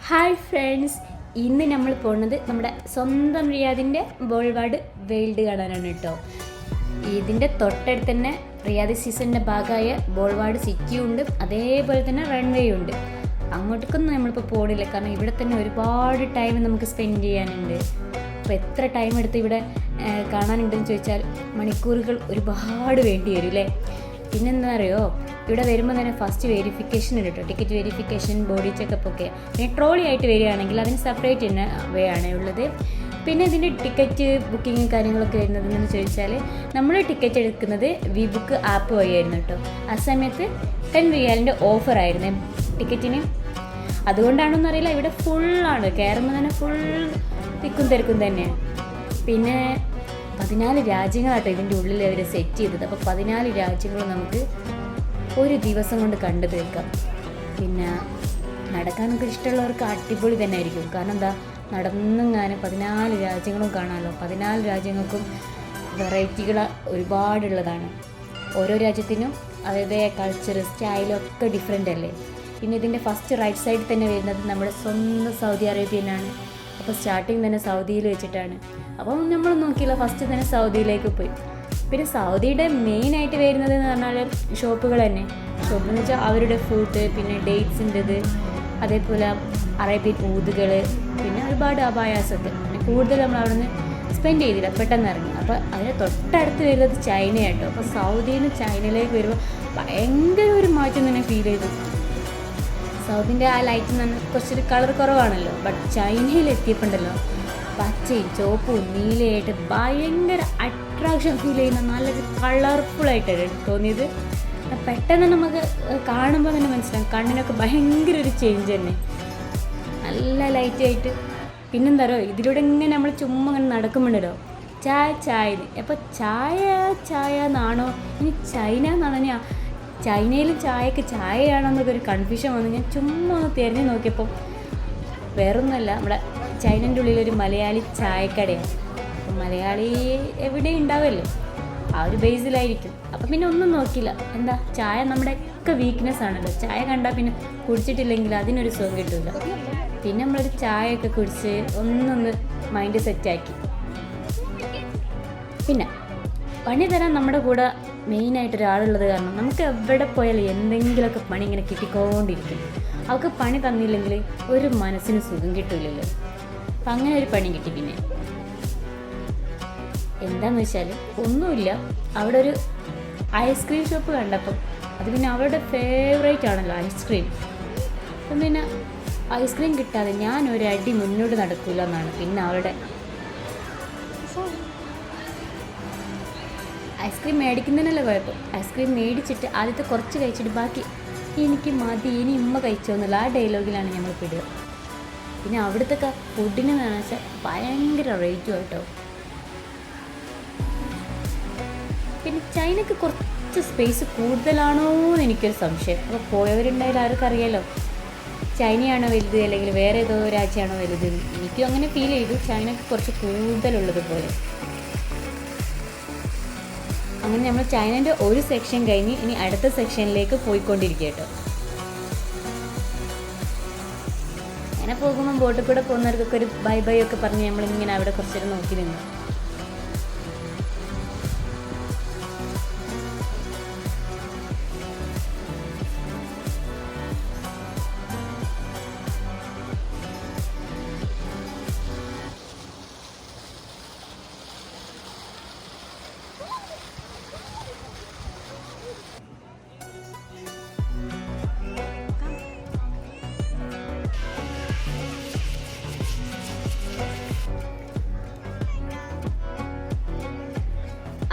Hi friends, ഇന്ന് നമ്മൾ പോകുന്നത് നമ്മുടെ സ്വന്തം റിയാദിൻ്റെ ബോൾവാർഡ് വേൾഡ് കാണാനാണ് കേട്ടോ. ഇതിൻ്റെ തൊട്ടടുത്ത് തന്നെ റിയാദ് സീസണിൻ്റെ ഭാഗമായ ബോൾവാർഡ് സിറ്റിയും ഉണ്ട്, അതേപോലെ തന്നെ റൺവേയും ഉണ്ട്. അങ്ങോട്ടേക്കൊന്നും നമ്മളിപ്പോൾ പോകണില്ല, കാരണം ഇവിടെ തന്നെ ഒരുപാട് ടൈം നമുക്ക് സ്പെൻഡ് ചെയ്യാനുണ്ട്. അപ്പോൾ എത്ര ടൈം എടുത്ത് ഇവിടെ കാണാനുണ്ടെന്ന് ചോദിച്ചാൽ മണിക്കൂറുകൾ ഒരുപാട് വേണ്ടി വരും അല്ലേ. പിന്നെന്താ അറിയോ, ഇവിടെ വരുമ്പോൾ തന്നെ ഫസ്റ്റ് വെരിഫിക്കേഷൻ ഉണ്ട് കേട്ടോ, ടിക്കറ്റ് വെരിഫിക്കേഷൻ, ബോഡി ചെക്കപ്പ് ഒക്കെ. പിന്നെ ട്രോളി ആയിട്ട് വരികയാണെങ്കിൽ അതിന് സെപ്പറേറ്റ് തന്നെ വേ ആണ് ഉള്ളത്. പിന്നെ ഇതിൻ്റെ ടിക്കറ്റ് ബുക്കിങ് കാര്യങ്ങളൊക്കെ വരുന്നതെന്ന് ചോദിച്ചാൽ നമ്മൾ ടിക്കറ്റ് എടുക്കുന്നത് വി ബുക്ക് ആപ്പ് വഴിയായിരുന്നു കേട്ടോ. ആ സമയത്ത് 10 റിയാലിൻ്റെ ഓഫറായിരുന്നു ടിക്കറ്റിന്. അതുകൊണ്ടാണെന്ന് അറിയില്ല, ഇവിടെ ഫുള്ളാണ്, കയറുമ്പോൾ തന്നെ ഫുൾ തിക്കും തിരക്കും തന്നെയാണ്. പിന്നെ 14 രാജ്യങ്ങളാട്ടോ ഇതിൻ്റെ ഉള്ളിൽ അവർ സെറ്റ് ചെയ്തത്. അപ്പോൾ 14 രാജ്യങ്ങൾ നമുക്ക് ഒരു ദിവസം കൊണ്ട് കണ്ടു തീർക്കാം. പിന്നെ നടക്കാനൊക്കെ ഇഷ്ടമുള്ളവർക്ക് അടിപൊളി തന്നെ ആയിരിക്കും. കാരണം എന്താ, നടന്നെങ്ങാനും 14 രാജ്യങ്ങളും കാണാമല്ലോ. 14 രാജ്യങ്ങൾക്കും വെറൈറ്റികൾ ഒരുപാടുള്ളതാണ്. ഓരോ രാജ്യത്തിനും അവരുടെ കൾച്ചർ, സ്റ്റൈലൊക്കെ ഡിഫറെൻ്റ് അല്ലേ. പിന്നെ ഇതിൻ്റെ ഫസ്റ്റ് റൈറ്റ് സൈഡിൽ തന്നെ വരുന്നത് നമ്മുടെ സ്വന്തം സൗദി അറേബ്യനാണ്. അപ്പോൾ സ്റ്റാർട്ടിങ് തന്നെ സൗദിയിൽ വെച്ചിട്ടാണ്. അപ്പം നമ്മൾ നോക്കിയില്ല, ഫസ്റ്റ് തന്നെ സൗദിയിലേക്ക് പോയി. പിന്നെ സൗദിയുടെ മെയിനായിട്ട് വരുന്നത് എന്ന് പറഞ്ഞാൽ ഷോപ്പുകൾ തന്നെ. ഷോപ്പെന്ന് വെച്ചാൽ അവരുടെ ഫുഡ്, പിന്നെ ഡേറ്റ്സിൻ്റെത്, അതേപോലെ അറേബ്യൻ ഊതുകൾ, പിന്നെ ഒരുപാട് അബായാസൊക്കെ. പിന്നെ കൂടുതൽ നമ്മൾ അവിടെ നിന്ന് സ്പെൻഡ് ചെയ്തില്ല, പെട്ടെന്ന് ഇറങ്ങി. അപ്പോൾ അതിന് തൊട്ടടുത്ത് വരുന്നത് ചൈനയാട്ടോ. അപ്പോൾ സൗദിയിൽ നിന്ന് ചൈനയിലേക്ക് വരുമ്പോൾ ഭയങ്കര ഒരു മാറ്റം തന്നെ ഫീൽ ചെയ്തു. സൗദിൻ്റെ ആ ലൈറ്റ് എന്ന് പറഞ്ഞാൽ കുറച്ചൊരു കളർ കുറവാണല്ലോ. ബട്ട് ചൈനയിൽ എത്തിയപ്പോണ്ടല്ലോ പച്ചയും ചുവപ്പും നീലയായിട്ട് ഭയങ്കര അട്രാക്ഷൻ ഫീൽ ചെയ്യുന്ന നല്ലൊരു കളർഫുള്ളായിട്ടാണ് തോന്നിയത്. പെട്ടെന്ന് നമുക്ക് കാണുമ്പോൾ തന്നെ മനസ്സിലാവും, കണ്ണിനൊക്കെ ഭയങ്കര ഒരു ചേഞ്ച് തന്നെ, നല്ല ലൈറ്റായിട്ട്. പിന്നെന്താരോ ഇതിലൂടെ ഇങ്ങനെ നമ്മൾ ചുമ്മാ ഇങ്ങനെ നടക്കുമ്പോണ്ടല്ലോ ചായ ചായ. അപ്പോൾ ചായ ചായ എന്നാണോ ഇനി ചൈന എന്നാണോ, ഞാൻ ചൈനയിൽ ചായക്ക് ചായയാണോ എന്നൊക്കെ ഒരു കൺഫ്യൂഷൻ വന്നു. ഞാൻ ചുമ്മാ ഒന്ന് തിരഞ്ഞു നോക്കിയപ്പോൾ വേറൊന്നുമല്ല, നമ്മുടെ ചൈനൻ്റെ ഉള്ളിലൊരു മലയാളി ചായക്കടയാണ്. അപ്പം മലയാളി എവിടെ ഉണ്ടാവുമല്ലോ, ആ ഒരു ബേസിലായിരിക്കും. അപ്പം പിന്നെ ഒന്നും നോക്കില്ല, എന്താ ചായ നമ്മുടെ ഒക്കെ വീക്ക്നെസ് ആണല്ലോ. ചായ കണ്ടാൽ പിന്നെ കുടിച്ചിട്ടില്ലെങ്കിൽ അതിനൊരു സുഖം കിട്ടില്ല. പിന്നെ നമ്മളൊരു ചായയൊക്കെ കുടിച്ച് ഒന്നൊന്ന് മൈൻഡ് സെറ്റാക്കി. പിന്നെ പണി തരാൻ നമ്മുടെ കൂടെ മെയിനായിട്ട് ഒരാളുള്ളത് കാരണം നമുക്ക് എവിടെ പോയാലും എന്തെങ്കിലുമൊക്കെ പണി ഇങ്ങനെ കിട്ടിക്കൊണ്ടിരിക്കും. അവൾക്ക് പണി തന്നില്ലെങ്കിൽ ഒരു മനസ്സിന് സുഖം കിട്ടില്ലല്ലോ. അപ്പം അങ്ങനെ ഒരു പണി കിട്ടി. പിന്നെ എന്താണെന്ന് വെച്ചാൽ ഒന്നുമില്ല, അവിടെ ഒരു ഐസ്ക്രീം ഷോപ്പ് കണ്ടപ്പം അത് പിന്നെ അവരുടെ ഫേവറേറ്റ് ആണല്ലോ ഐസ്ക്രീം. അപ്പം പിന്നെ ഐസ്ക്രീം കിട്ടാതെ ഞാൻ ഒരു അടി മുന്നോട്ട് നടക്കില്ല എന്നാണ് പിന്നെ അവരുടെ ഐസ്ക്രീം മേടിക്കുന്നതിനല്ല കുഴപ്പം. ഐസ്ക്രീം മേടിച്ചിട്ട് ആദ്യത്തെ കുറച്ച് കഴിച്ചിട്ട് ബാക്കി എനിക്ക് മതി, ഇനി ഉമ്മ കഴിച്ചോന്നില്ല, ആ ഡയലോഗിലാണ് ഞങ്ങൾ പെടുക. പിന്നെ അവിടുത്തെ ഫുഡിന് എന്ന് വെച്ചാൽ ഭയങ്കര റേറ്റും കേട്ടോ. പിന്നെ ചൈനക്ക് കുറച്ച് സ്പേസ് കൂടുതലാണോ എന്ന് എനിക്കൊരു സംശയം. അപ്പോൾ പോയവരുണ്ടായാലും ആർക്കറിയാലോ ചൈനയാണോ വലുത് അല്ലെങ്കിൽ വേറെ ഏതോ രാജ്യമാണോ വലുത്. എനിക്കും അങ്ങനെ ഫീൽ ചെയ്തു, ചൈനക്ക് കുറച്ച് കൂടുതലുള്ളത് പോലെ. അങ്ങനെ നമ്മൾ ചൈനൻ്റെ ഒരു സെക്ഷൻ കഴിഞ്ഞ് ഇനി അടുത്ത സെക്ഷനിലേക്ക് പോയിക്കൊണ്ടിരിക്കുക കേട്ടോ. അങ്ങനെ പോകുമ്പോൾ ബോട്ടിൽ കൂടെ പോകുന്നവർക്കൊക്കെ ഒരു ബൈ ബൈ ഒക്കെ പറഞ്ഞ് നമ്മളിങ്ങനെ അവിടെ കുറച്ചേരം നോക്കി നിന്നു.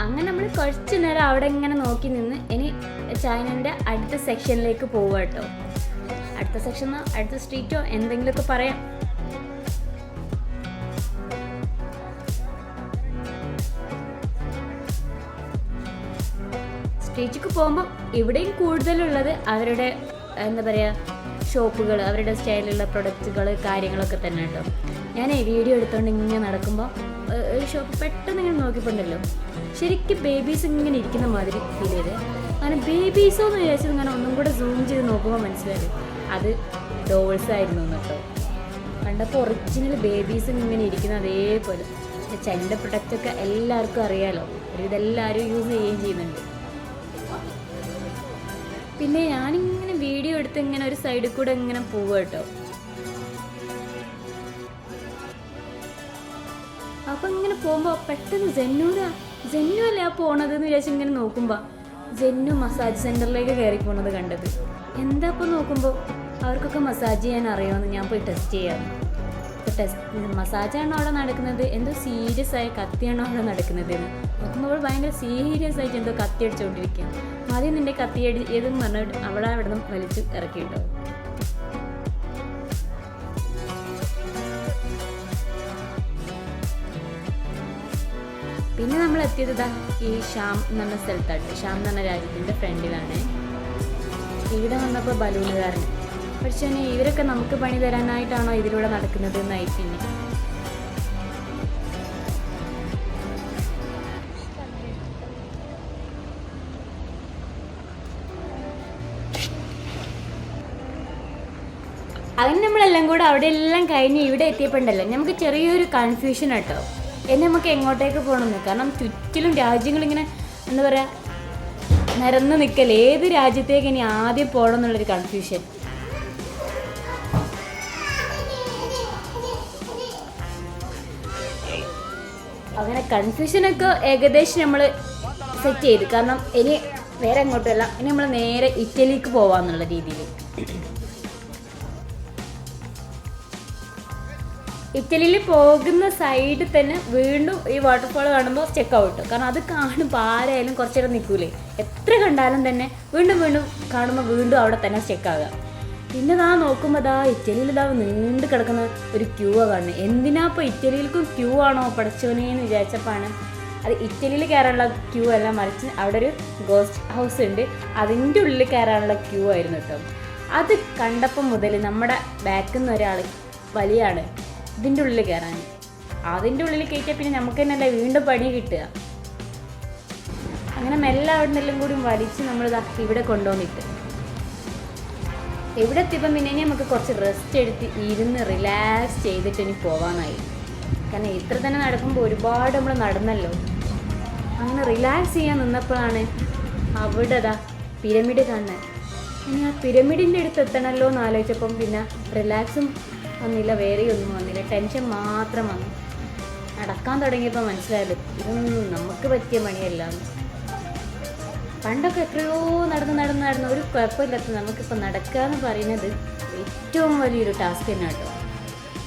അങ്ങനെ നമ്മൾ കുറച്ച് നേരം അവിടെ ഇങ്ങനെ നോക്കി നിന്ന് ഇനി ചൈനൻ്റെ അടുത്ത സെക്ഷനിലേക്ക് പോവുക കേട്ടോ. അടുത്ത സെക്ഷനോ അടുത്ത സ്ട്രീറ്റോ എന്തെങ്കിലുമൊക്കെ പറയാം. സ്ട്രീറ്റിലേക്ക് പോകുമ്പോൾ ഇവിടെയും കൂടുതലുള്ളത് അവരുടെ എന്താ പറയുക ഷോപ്പുകൾ, അവരുടെ സ്റ്റൈലിലുള്ള പ്രൊഡക്റ്റുകൾ കാര്യങ്ങളൊക്കെ തന്നെ കേട്ടോ. ഞാൻ വീഡിയോ എടുത്തുകൊണ്ട് ഇങ്ങനെ നടക്കുമ്പോൾ ഒരു ഷോപ്പ് പെട്ടെന്ന് ഇങ്ങനെ നോക്കിയിട്ടുണ്ടല്ലോ, ശരിക്കും ബേബീസ് ഇങ്ങനെ ഇരിക്കുന്ന മാതിരി ഫീൽ ചെയ്ത്. അങ്ങനെ ബേബീസോ എന്ന് വിചാരിച്ചത് ഇങ്ങനെ ഒന്നും കൂടെ സൂം ചെയ്ത് നോക്കുമ്പോൾ മനസ്സിലായി അത് ഡോൾസ് ആയിരുന്നു കേട്ടോ. കണ്ടപ്പോൾ ഒറിജിനൽ ബേബീസും ഇങ്ങനെ ഇരിക്കുന്ന അതേപോലെ. ചൈനയുടെ പ്രൊഡക്റ്റൊക്കെ എല്ലാവർക്കും അറിയാലോ, ഇതെല്ലാവരും യൂസ് ചെയ്യുകയും ചെയ്യുന്നുണ്ട്. പിന്നെ ഞാനിങ്ങനെ വീഡിയോ എടുത്ത് ഇങ്ങനെ ഒരു സൈഡിൽ കൂടെ ഇങ്ങനെ പോവുക കേട്ടോ. അപ്പം ഇങ്ങനെ പോകുമ്പോൾ പെട്ടെന്ന് ജെന്നു അല്ലേ ആ പോണതെന്ന് വിചാരിച്ച് ഇങ്ങനെ നോക്കുമ്പോൾ ജെന്നു മസാജ് സെൻറ്ററിലേക്ക് കയറി പോണത് കണ്ടത്. എന്താ ഇപ്പോൾ നോക്കുമ്പോൾ അവർക്കൊക്കെ മസാജ് ചെയ്യാൻ അറിയാമെന്ന് ഞാൻ പോയി ടെസ്റ്റ് ചെയ്യാറ്. മസാജാണോ അവിടെ നടക്കുന്നത്, എന്തോ സീരിയസ് ആയ കത്തിയാണോ അവിടെ നടക്കുന്നത് എന്ന് നോക്കുമ്പോൾ അവൾ ഭയങ്കര സീരിയസ് ആയിട്ട് എന്തോ കത്തി അടിച്ചുകൊണ്ടിരിക്കുക. ആദ്യം നിന്റെ കത്തി ഏതെന്ന് പറഞ്ഞിട്ട് അവളെ അവിടെ നിന്ന് വലിച്ച് ഇറക്കി കേട്ടോ. പിന്നെ നമ്മൾ എത്തിയത് ഈ ഷ്യാം എന്ന് പറഞ്ഞ സ്ഥലത്തായിട്ട്. ഷ്യാം എന്ന് പറഞ്ഞ രാജ്യത്തിൻ്റെ ഫ്രണ്ടിലാണ്. ഇവിടെ വന്നപ്പോൾ ബലൂണുകാരൻ പക്ഷേ ഇവരൊക്കെ നമുക്ക് പണി തരാനായിട്ടാണോ ഇതിലൂടെ നടക്കുന്നത് എന്നായി. പിന്നെ അങ്ങനെ നമ്മളെല്ലാം കൂടെ അവിടെ എല്ലാം കഴിഞ്ഞ് ഇവിടെ എത്തിയപ്പോണ്ടല്ലോ നമുക്ക് ചെറിയൊരു കൺഫ്യൂഷൻ കേട്ടോ. നമുക്ക് എങ്ങോട്ടേക്ക് പോകണമെന്ന്. കാരണം ചുറ്റിലും രാജ്യങ്ങളിങ്ങനെ എന്താ പറയുക നിരന്ന് നിൽക്കല്ലേ, ഏത് രാജ്യത്തേക്ക് ഇനി ആദ്യം പോകണം എന്നുള്ളൊരു കൺഫ്യൂഷൻ. അങ്ങനെ കൺഫ്യൂഷനൊക്കെ ഏകദേശം നമ്മൾ സെറ്റ് ചെയ്ത്. കാരണം ഇനി വേറെ എങ്ങോട്ടുമല്ല, ഇനി നമ്മൾ നേരെ ഇറ്റലിക്ക് പോവാന്നുള്ള രീതിയിൽ. ഇറ്റലിയിൽ പോകുന്ന സൈഡിൽ തന്നെ വീണ്ടും ഈ വാട്ടർഫോൾ കാണുമ്പോൾ ചെക്ക് ഔട്ട്. കാരണം അത് കാണുമ്പോൾ ആരായാലും കുറച്ച് നേരം നിൽക്കൂലേ, എത്ര കണ്ടാലും തന്നെ വീണ്ടും കാണുമ്പോൾ വീണ്ടും അവിടെ തന്നെ ചെക്കാകുക. പിന്നെ നോക്കുമ്പോൾ ഇറ്റലിയിൽ നീണ്ടു കിടക്കുന്ന ഒരു ക്യൂ കാണുന്നത്. എന്തിനാ ഇപ്പോൾ ഇറ്റലിയിൽക്കും ക്യൂ ആണോ പഠിച്ചോനേന്ന് വിചാരിച്ചപ്പോഴാണ് അത് ഇറ്റലിയിൽ കയറാനുള്ള ക്യൂ അല്ല, മറിച്ച് അവിടെ ഒരു ഗോസ്റ്റ് ഹൗസ് ഉണ്ട്, അതിൻ്റെ ഉള്ളിൽ കയറാനുള്ള ക്യൂ ആയിരുന്നു കേട്ടോ. അത് കണ്ടപ്പം മുതൽ നമ്മുടെ ബാക്കിൽ നിന്ന് ഒരാൾ വലിയാണ് ഇതിൻ്റെ ഉള്ളിൽ കയറാൻ. അതിൻ്റെ ഉള്ളിൽ കയറ്റിയാൽ പിന്നെ നമുക്ക് തന്നെയല്ലേ വീണ്ടും പണി കിട്ടുക. അങ്ങനെ മെല്ലെ അവിടെ നിന്നെല്ലാം കൂടി വലിച്ച് നമ്മൾ ഇവിടെ കൊണ്ടുവന്നിട്ട് ഇവിടെ എത്തിയപ്പം പിന്നെ നമുക്ക് കുറച്ച് റെസ്റ്റ് എടുത്ത് ഇരുന്ന് റിലാക്സ് ചെയ്തിട്ട് ഇനി പോകാനായി. കാരണം ഇത്ര തന്നെ നടക്കുമ്പോൾ ഒരുപാട് നമ്മൾ നടന്നല്ലോ. അങ്ങനെ റിലാക്സ് ചെയ്യാൻ നിന്നപ്പോഴാണ് അവിടെ പിരമിഡ് കാണുന്നത്. ഇനി ആ പിരമിഡിൻ്റെ അടുത്ത് എത്തണമല്ലോ എന്ന് ആലോചിച്ചപ്പം പിന്നെ റിലാക്സും വന്നില്ല, വേറെയൊന്നും വന്നില്ല, ടെൻഷൻ മാത്രം വന്നു. നടക്കാൻ തുടങ്ങിയപ്പോൾ മനസ്സിലായത് ഇതൊന്നും നമുക്ക് പറ്റിയ പണിയല്ല. പണ്ടൊക്കെ എത്രയോ നടന്ന് ഒരു കുഴപ്പമില്ലാത്ത നമുക്കിപ്പോൾ നടക്കുക എന്ന് പറയുന്നത് ഏറ്റവും വലിയൊരു ടാസ്ക് തന്നെ കേട്ടോ.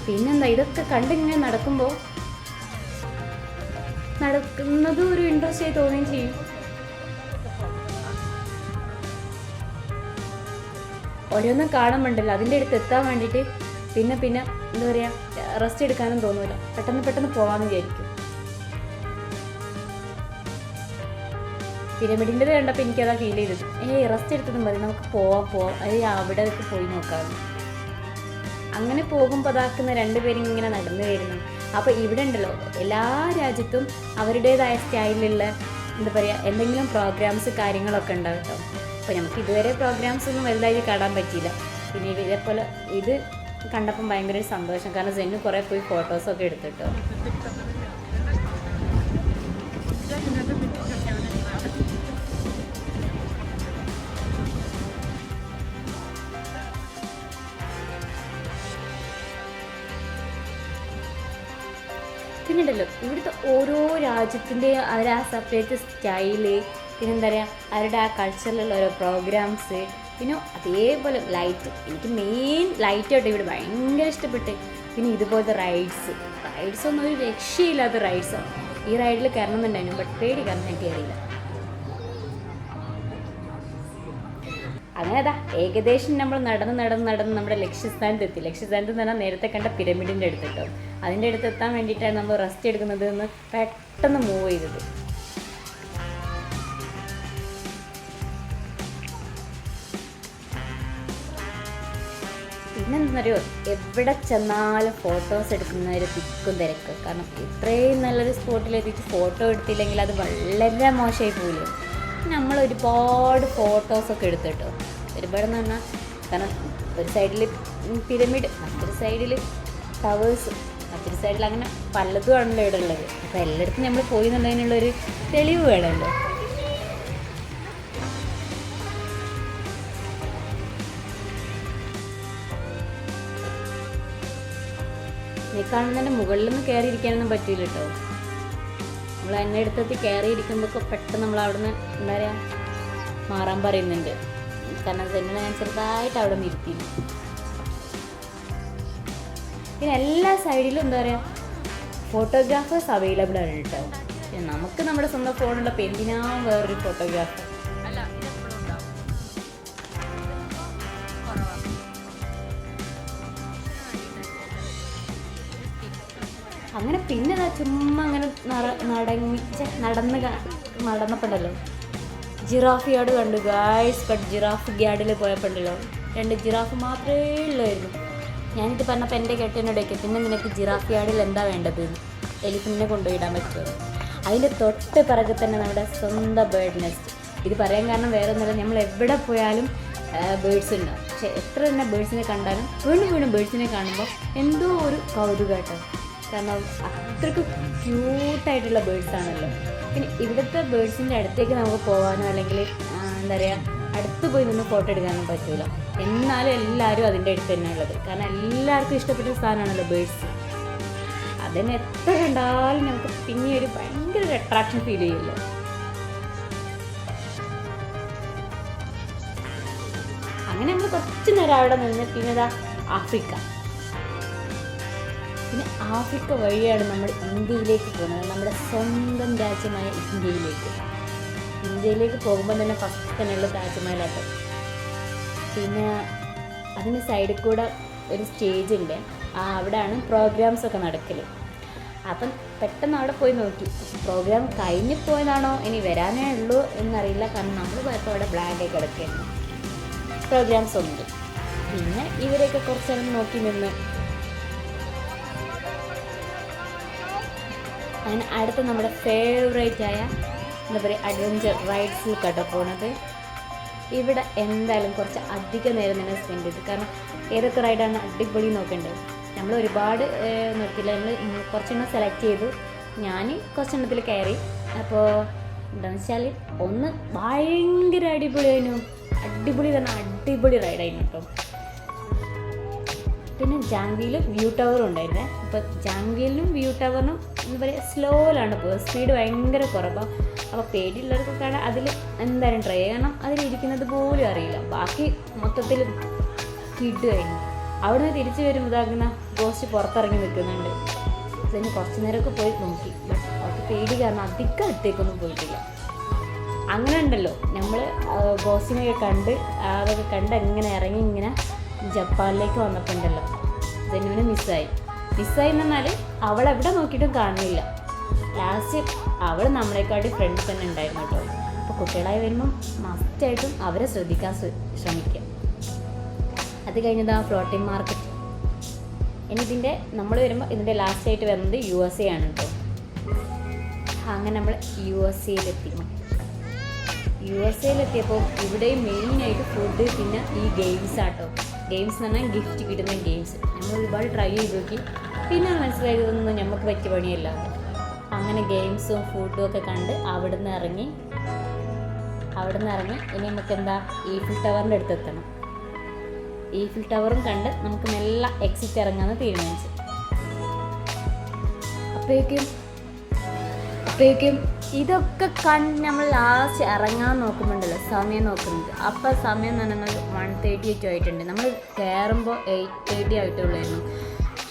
പിന്നെന്താ ഇതൊക്കെ കണ്ടിങ്ങനെ നടക്കുമ്പോൾ നടക്കുന്നതും ഒരു ഇൻട്രസ്റ്റ് ആയി തോന്നുകയും ചെയ്യും. ഓരോന്നും കാണുമ്പോണ്ടല്ലോ അതിൻ്റെ അടുത്ത് എത്താൻ വേണ്ടിയിട്ട് പിന്നെ എന്താ പറയുക റെസ്റ്റ് എടുക്കാനും തോന്നില്ല, പെട്ടെന്ന് പോകാമെന്ന് വിചാരിക്കും. പിരമിഡിൻ്റെത് കണ്ടപ്പോൾ എനിക്കതാ ഫീൽ ചെയ്തത്. റെസ്റ്റ് എടുത്തതും മതി, നമുക്ക് പോവാം അവിടെയൊക്കെ പോയി നോക്കാം. അങ്ങനെ പോകുമ്പോൾ അതാക്കുന്ന രണ്ടുപേരും ഇങ്ങനെ നടന്നു വരുന്നു. അപ്പോൾ ഇവിടെ ഉണ്ടല്ലോ എല്ലാ രാജ്യത്തും അവരുടേതായ സ്റ്റൈലിലുള്ള എന്താ പറയുക എന്തെങ്കിലും പ്രോഗ്രാംസ് കാര്യങ്ങളൊക്കെ ഉണ്ടാവും കേട്ടോ. അപ്പോൾ നമുക്ക് ഇതുവരെ പ്രോഗ്രാംസ് ഒന്നും വലുതായി കാണാൻ പറ്റിയില്ല. പിന്നെ ഇതേപോലെ ഇത് കണ്ടപ്പം ഭയങ്കര ഒരു സന്തോഷം. കാരണം ജെന്നു കുറേ പോയി ഫോട്ടോസൊക്കെ എടുത്തിട്ടോ. പിന്നെയുണ്ടല്ലോ ഇവിടുത്തെ ഓരോ രാജ്യത്തിൻ്റെ അവരുടെ ആ സെപ്പറേറ്റ് സ്റ്റൈല്, പിന്നെന്താ പറയുക അവരുടെ ആ കൾച്ചറിലുള്ള ഓരോ പ്രോഗ്രാംസ്, പിന്നെ അതേപോലെ ലൈറ്റ്. എനിക്ക് മെയിൻ ലൈറ്റ് ആയിട്ട് ഇവിടെ ഭയങ്കര ഇഷ്ടപ്പെട്ട്. പിന്നെ ഇതുപോലത്തെ റൈഡ്സ് ഒന്നും ഒരു രക്ഷയില്ലാത്ത റൈഡ്സാണ്. ഈ റൈഡിൽ കയറണമെന്നുണ്ടായിരുന്നു, ബട്ട് പേടി കാരണം ഞാൻ കയറിയില്ല. അങ്ങനെ ഏകദേശം നമ്മൾ നടന്ന് നമ്മുടെ ലക്ഷ്യസ്ഥാനത്ത് എന്ന് പറഞ്ഞാൽ നേരത്തെ കണ്ട പിരമിഡിൻ്റെ അടുത്ത് കേട്ടോ. അതിൻ്റെ അടുത്ത് എത്താൻ വേണ്ടിയിട്ടാണ് നമ്മൾ റെസ്റ്റ് എടുക്കുന്നത് എന്ന് പെട്ടെന്ന് മൂവ് ചെയ്തത്. പിന്നെന്താണെന്നറിയോ, എവിടെ ചെന്നാലും ഫോട്ടോസ് എടുക്കുന്ന ഒരു തിക്കും തിരക്ക്. കാരണം ഇത്രയും നല്ലൊരു സ്പോട്ടിലെത്തിയിട്ട് ഫോട്ടോ എടുത്തില്ലെങ്കിൽ അത് വളരെ മോശമായി പോകില്ലേ. നമ്മൾ ഒരുപാട് ഫോട്ടോസൊക്കെ എടുത്തിട്ടോ. ഒരുപാടെന്ന് പറഞ്ഞാൽ കാരണം ഒരു സൈഡിൽ പിരമിഡ്, മറ്റൊരു സൈഡിൽ ടവേഴ്സും മറ്റൊരു സൈഡിൽ അങ്ങനെ പലതും ആണല്ലോ ഇവിടെ ഉള്ളത്. അപ്പോൾ എല്ലായിടത്തും നമ്മൾ പോയി എന്നുള്ളതിനുള്ളൊരു തെളിവ് വേണമല്ലോ. ഈ കാണുന്നതിൻ്റെ മുകളിലൊന്നും കയറിയിരിക്കാനൊന്നും പറ്റില്ല കേട്ടോ. നമ്മൾ എന്നെ അടുത്തെത്തി കയറിയിരിക്കുമ്പോൾ പെട്ടെന്ന് നമ്മൾ അവിടെ നിന്ന് എന്താ പറയുക മാറാൻ പറയുന്നുണ്ട്. കാരണം തന്നെ ഞാൻ ചെറുതായിട്ട് അവിടെ നിന്ന് ഇരുത്തി. പിന്നെ എല്ലാ സൈഡിലും എന്താ പറയുക ഫോട്ടോഗ്രാഫേഴ്സ് അവൈലബിൾ ആണ് കേട്ടോ. നമുക്ക് നമ്മുടെ സ്വന്തം ഫോണുള്ള എന്തിനാ വേറൊരു ഫോട്ടോഗ്രാഫർ. അങ്ങനെ പിന്നെ ചുമ്മാ അങ്ങനെ നടന്നപ്പോണ്ടല്ലോ ജിറാഫ് യാർഡ് കണ്ടു ഗായ്സ്. ബട്ട് ജിറാഫ് യാർഡിൽ പോയപ്പോണ്ടല്ലോ 2 ജിറാഫ് മാത്രമേ ഉള്ളായിരുന്നു. ഞാനിത് പറഞ്ഞപ്പോൾ എൻ്റെ കേട്ടനോടൊക്കെ പിന്നെ നിനക്ക് ജിറാഫ് യാർഡിൽ എന്താ വേണ്ടത്, എലിഫന്റിനെ കൊണ്ടുപോയിടാൻ പറ്റുമോ? അതിൻ്റെ തൊട്ട് പിറകെ തന്നെ നമ്മുടെ സ്വന്തം ബേർഡ് നെസ്റ്റ്. ഇത് പറയാൻ കാരണം വേറെ ഒന്നുമില്ല, നമ്മൾ എവിടെ പോയാലും ബേഡ്സ് ഉണ്ടാവും. പക്ഷെ എത്ര തന്നെ ബേഡ്സിനെ കണ്ടാലും വീണ്ടും ബേഡ്സിനെ കാണുമ്പോൾ എന്തോ ഒരു കൗതുകമായിട്ടോ. കാരണം അത്രയ്ക്ക് ക്യൂട്ടായിട്ടുള്ള ബേഡ്സാണല്ലോ. പിന്നെ ഇവിടുത്തെ ബേഡ്സിൻ്റെ അടുത്തേക്ക് നമുക്ക് പോകാനോ അല്ലെങ്കിൽ എന്താ പറയുക അടുത്ത് പോയി നിന്ന് ഫോട്ടോ എടുക്കാനൊന്നും പറ്റില്ല. എന്നാലും എല്ലാവരും അതിൻ്റെ അടുത്ത് തന്നെ ഉള്ളത്. കാരണം എല്ലാവർക്കും ഇഷ്ടപ്പെട്ട സാധനമാണല്ലോ ബേഡ്സ്. അതിന് എത്ര കണ്ടാലും നമുക്ക് പിന്നെ ഒരു ഭയങ്കര ഒരു അട്രാക്ഷൻ ഫീൽ ചെയ്യുമല്ലോ. അങ്ങനെ നമ്മൾ കുറച്ച് നേരം അവിടെ നിന്ന് പിന്നെ ആഫ്രിക്ക. പിന്നെ ആഫ്രിക്ക വഴിയാണ് നമ്മൾ ഇന്ത്യയിലേക്ക് പോകുന്നത്, നമ്മുടെ സ്വന്തം രാജ്യമായ ഇന്ത്യയിലേക്ക് പോകുമ്പോൾ തന്നെ ഫസ്റ്റ് തന്നെയുള്ള താജ്മഹലാട്ടോ. പിന്നെ അതിന് സൈഡിൽ കൂടെ ഒരു സ്റ്റേജ് ഉണ്ട്, അവിടെയാണ് പ്രോഗ്രാംസൊക്കെ നടക്കൽ. അപ്പം പെട്ടെന്ന് അവിടെ പോയി നോക്കി. പ്രോഗ്രാം കഴിഞ്ഞ് പോയതാണോ ഇനി വരാനേ ഉള്ളൂ എന്നറിയില്ല. കാരണം നമ്മൾ പോയപ്പോൾ അവിടെ ബ്ലാങ്കായി കിടക്കുകയാണ്, പ്രോഗ്രാംസ് ഉണ്ട്. പിന്നെ ഇവരെയൊക്കെ കുറച്ച് നേരം നോക്കി നിന്ന് അങ്ങനെ അടുത്ത നമ്മുടെ ഫേവറേറ്റായ എന്താ പറയുക അഡ്വഞ്ചർ റൈഡ്സിൽ കേട്ടോ പോണത്. ഇവിടെ എന്തായാലും കുറച്ച് അധികം നേരം തന്നെ സ്പെൻഡ് ചെയ്തു. കാരണം ഏതൊക്കെ റൈഡാണ് അടിപൊളി നോക്കേണ്ടത്. നമ്മൾ ഒരുപാട് നോക്കിയില്ല, നമ്മൾ കുറച്ചെണ്ണം സെലക്ട് ചെയ്തു. ഞാൻ കുറച്ചെണ്ണത്തിൽ കയറി. അപ്പോൾ എന്താണെന്ന് വെച്ചാൽ ഒന്ന് ഭയങ്കര അടിപൊളിയായിരുന്നു, അടിപൊളി റൈഡായിരുന്നു കേട്ടോ. പിന്നെ ജാങ്വിയിലും വ്യൂ ടവറും ഉണ്ടായിരുന്നേ. അപ്പോൾ ജാങ്വിയിലും വ്യൂ ടവറിനും എന്താ പറയുക സ്ലോയിലാണ് പോകുന്നത്, സ്പീഡ് ഭയങ്കര കുറവാണ്. അപ്പോൾ പേടിയുള്ളവർക്കൊക്കെ അതിൽ എന്തായാലും ട്രൈ ചെയ്യണം. അതിലിരിക്കുന്നത് പോലും അറിയില്ല. ബാക്കി മൊത്തത്തിൽ കിഡ് കഴിഞ്ഞു. അവിടെ നിന്ന് തിരിച്ചു വരുമ്പോൾ ഇതാക്കുന്ന ഗോസ്റ്റ് പുറത്തിറങ്ങി നിൽക്കുന്നുണ്ട്. അതിന് കുറച്ച് നേരമൊക്കെ പോയി നോക്കി. ബട്ട് അവർക്ക് പേടി കാരണം അധികം അടുത്തേക്കൊന്നും പോയിട്ടില്ല. അങ്ങനെ ഉണ്ടല്ലോ നമ്മൾ ഗോസ്റ്റിനെയൊക്കെ അതൊക്കെ കണ്ട് എങ്ങനെ ഇറങ്ങി ഇങ്ങനെ ജപ്പാനിലേക്ക് വന്നപ്പോൾ ഉണ്ടല്ലോ ജനുവിന് മിസ്സായി എന്ന് പറഞ്ഞാൽ അവളെവിടെ നോക്കിയിട്ടും കാണുന്നില്ല. ലാസ്റ്റ് അവൾ നമ്മളെക്കാട്ടി ഫ്രണ്ട് തന്നെ ഉണ്ടായിരുന്നു കേട്ടോ. അപ്പോൾ കുട്ടികളായി വരുമ്പം മസ്റ്റായിട്ടും അവരെ ശ്രദ്ധിക്കാൻ ശ്രമിക്കുക. അത് കഴിഞ്ഞത് ഫ്ലോട്ടിംഗ് മാർക്കറ്റ്. ഇനി നമ്മൾ വരുമ്പോൾ ഇതിൻ്റെ ലാസ്റ്റ് ആയിട്ട് വരുന്നത് USA ആണ് കേട്ടോ. അങ്ങനെ നമ്മൾ USA-ലെത്തിയപ്പോൾ ഇവിടെ മെയിനായിട്ട് ഫുഡ്, പിന്നെ ഈ ഗെയിംസ് ആട്ടോ. ഗെയിംസ് എന്ന് പറഞ്ഞാൽ ഗിഫ്റ്റ് കിട്ടുന്ന ഗെയിംസ് നമ്മൾ ഒരുപാട് ട്രൈ ചെയ്ത് നോക്കി. പിന്നെ മനസ്സിലായതൊന്നും നമുക്ക് പറ്റിയ പണിയല്ല. അങ്ങനെ ഗെയിംസും ഫുഡും ഒക്കെ കണ്ട് അവിടെ നിന്ന് ഇറങ്ങി ഇനി നമുക്ക് ഈഫിൽ ടവറിൻ്റെ അടുത്തെത്തണം. ഈഫിൽ ടവറും കണ്ട് നമുക്ക് മെല്ലെ എക്സിറ്റ് ഇറങ്ങാമെന്ന് തീരുമാനിച്ചു. അപ്പോഴേക്കും ഇതൊക്കെ കണ്ട് നമ്മൾ ലാസ്റ്റ് ഇറങ്ങാൻ നോക്കുമ്പോണ്ടല്ലോ സമയം നോക്കുന്നുണ്ട്. അപ്പോൾ സമയം എന്ന് പറഞ്ഞാൽ 1:38 ആയിട്ടുണ്ട്. നമ്മൾ കയറുമ്പോൾ 8:30 ആയിട്ടുള്ളായിരുന്നു.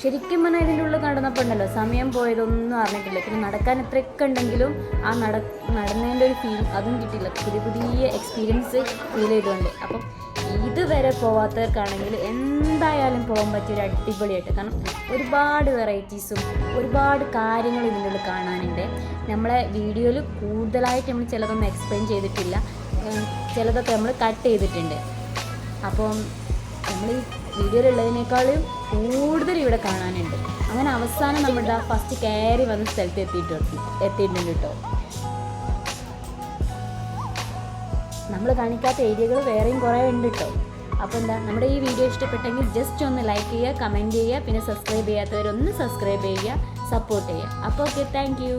ശരിക്കും പറഞ്ഞാൽ ഇതിൻ്റെ ഉള്ളിൽ നടന്നപ്പോൾ ഉണ്ടല്ലോ സമയം പോയതൊന്നും അറിഞ്ഞിട്ടില്ല. പിന്നെ നടക്കാൻ എത്രയൊക്കെ ഉണ്ടെങ്കിലും ആ നടന്നതിൻ്റെ ഒരു ഫീൽ അതും കിട്ടില്ല. പുതിയ എക്സ്പീരിയൻസ് ഫീൽ ചെയ്തുകൊണ്ട്. അപ്പം ഇതുവരെ പോവാത്തവർക്കാണെങ്കിൽ എന്തായാലും പോകാൻ പറ്റിയൊരു അടിപൊളിയായിട്ട്. കാരണം ഒരുപാട് വെറൈറ്റീസും ഒരുപാട് കാര്യങ്ങളും ഇതിൻ്റെ ഉള്ളിൽ കാണാനുണ്ട്. നമ്മളെ വീഡിയോയിൽ കൂടുതലായിട്ട് നമ്മൾ ചിലതൊന്നും എക്സ്പ്ലെയിൻ ചെയ്തിട്ടില്ല, ചിലതൊക്കെ നമ്മൾ കട്ട് ചെയ്തിട്ടുണ്ട്. അപ്പം നമ്മൾ ഈ വീഡിയോയിലുള്ളതിനേക്കാളും കൂടുതൽ ഇവിടെ കാണാനുണ്ട്. അങ്ങനെ അവസാനം നമ്മുടെ ഫസ്റ്റ് കയറി വന്ന സ്ഥലത്ത് എത്തിയിട്ടുണ്ട് കേട്ടോ. നമ്മൾ കാണിക്കാത്ത ഏരിയകൾ വേറെയും കുറേ ഉണ്ട് കേട്ടോ. അപ്പോൾ എന്താ, നമ്മുടെ ഈ വീഡിയോ ഇഷ്ടപ്പെട്ടെങ്കിൽ ജസ്റ്റ് ഒന്ന് ലൈക്ക് ചെയ്യുക, കമൻറ്റ് ചെയ്യുക, പിന്നെ സബ്സ്ക്രൈബ് ചെയ്യാത്തവരൊന്ന് സബ്സ്ക്രൈബ് ചെയ്യുക, സപ്പോർട്ട് ചെയ്യുക. അപ്പോൾ ഓക്കെ, താങ്ക് യു.